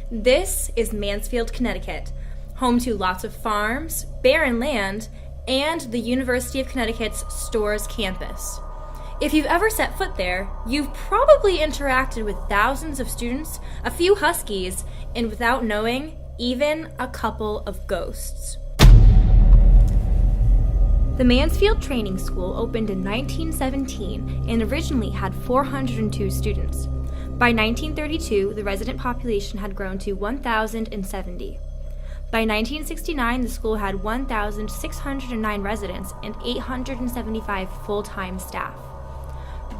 This is Mansfield, Connecticut, home to lots of farms, barren land, and the University of Connecticut's Storrs campus. If you've ever set foot there, you've probably interacted with thousands of students, a few Huskies, and without knowing, even a couple of ghosts. The Mansfield Training School opened in 1917 and originally had 402 students. By 1932, the resident population had grown to 1,070. By 1969, the school had 1,609 residents and 875 full-time staff.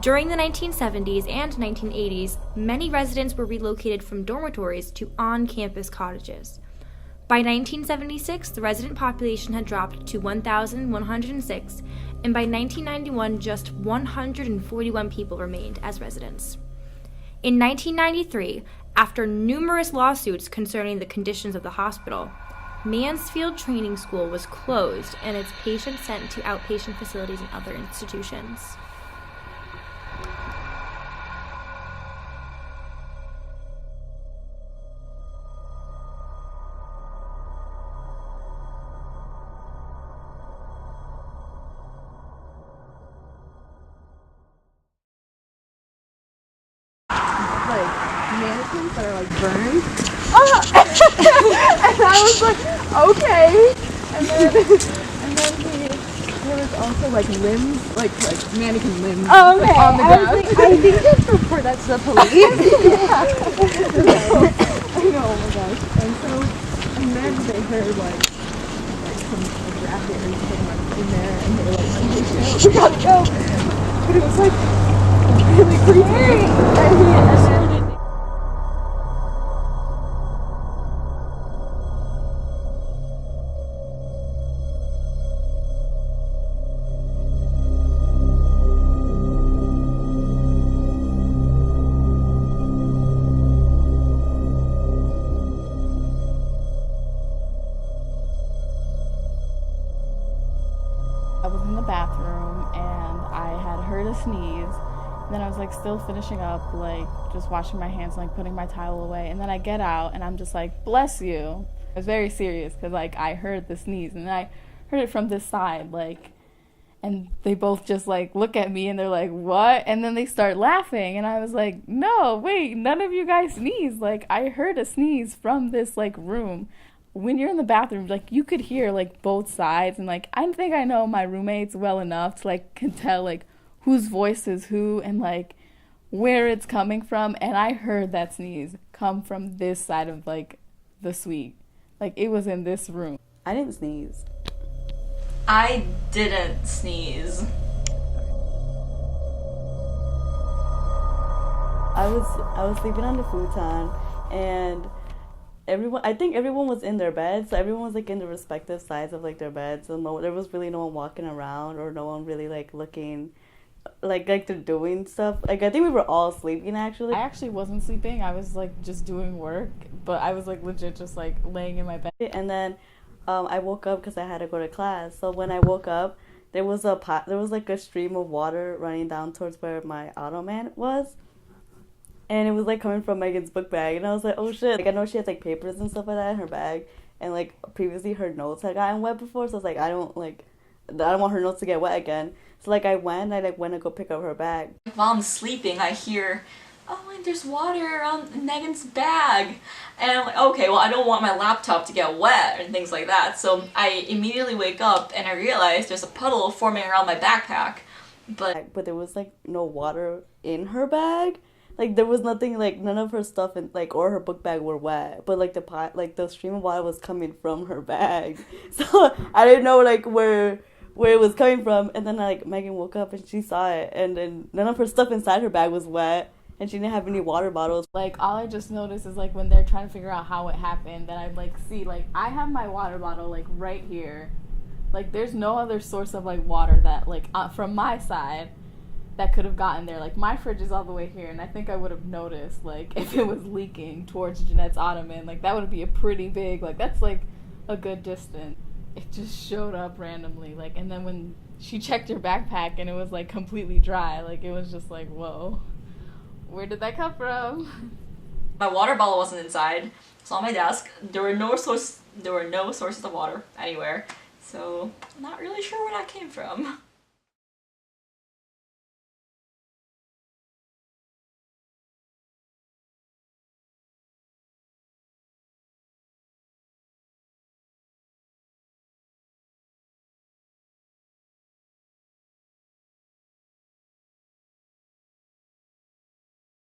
During the 1970s and 1980s, many residents were relocated from dormitories to on-campus cottages. By 1976, the resident population had dropped to 1,106, and by 1991, just 141 people remained as residents. In 1993, after numerous lawsuits concerning the conditions of the hospital, Mansfield Training School was closed and its patients sent to outpatient facilities and other institutions. Mannequins that are like burned. And I was like, okay. And then there was also like limbs, like mannequin limbs. Oh, okay. On the ground. I think just report that to the police. I know, oh my gosh. And then they heard like some racket or something like in there, and they were like, we gotta go. But it was like really creepy. I was in the bathroom and I had heard a sneeze. And then I was like still finishing up, like just washing my hands and like putting my towel away. And then I get out and I'm just like, bless you. I was very serious because like I heard the sneeze and I heard it from this side, like, and they both just like look at me and they're like, what? And then they start laughing and I was like, no, wait, none of you guys sneeze. Like I heard a sneeze from this like room. When you're in the bathroom, like you could hear like both sides, and like I think I know my roommates well enough to like can tell like whose voice is who and like where it's coming from. And I heard that sneeze come from this side of like the suite, like it was in this room. I didn't sneeze. I didn't sneeze. I was sleeping on the futon, and I think everyone was in their beds, so everyone was like in the respective sides of like their beds, and there was really no one walking around or no one really like looking like they're doing stuff. Like I think we were all sleeping actually. I actually wasn't sleeping. I was like just doing work, but I was like legit just like laying in my bed. And then I woke up because I had to go to class. So when I woke up, there was like a stream of water running down towards where my ottoman was. And it was, like, coming from Megan's book bag. And I was like, oh, shit. Like, I know she has, like, papers and stuff like that in her bag. And, like, previously her notes had gotten wet before. So I was like, I don't want her notes to get wet again. So, like, I went to go pick up her bag. While I'm sleeping, I hear, oh, and there's water around Megan's bag. And I'm like, okay, well, I don't want my laptop to get wet and things like that. So I immediately wake up and I realize there's a puddle forming around my backpack. But there was, like, no water in her bag. Like, there was nothing, like, none of her stuff in, like, or her book bag were wet. But, like, the stream of water was coming from her bag. So, I didn't know, like, where it was coming from. And then, like, Megan woke up and she saw it. And then none of her stuff inside her bag was wet. And she didn't have any water bottles. Like, all I just noticed is, like, when they're trying to figure out how it happened, that I'd, like, see, like, I have my water bottle, like, right here. Like, there's no other source of, like, water that, like, from my side that could have gotten there. Like, my fridge is all the way here, and I think I would have noticed, like, if it was leaking towards Jeanette's ottoman, like, that would be a pretty big, like, that's, like, a good distance. It just showed up randomly, like, and then when she checked her backpack and it was, like, completely dry, like, it was just like, whoa, where did that come from? My water bottle wasn't inside. It's on my desk. There were no sources of water anywhere. So I'm not really sure where that came from.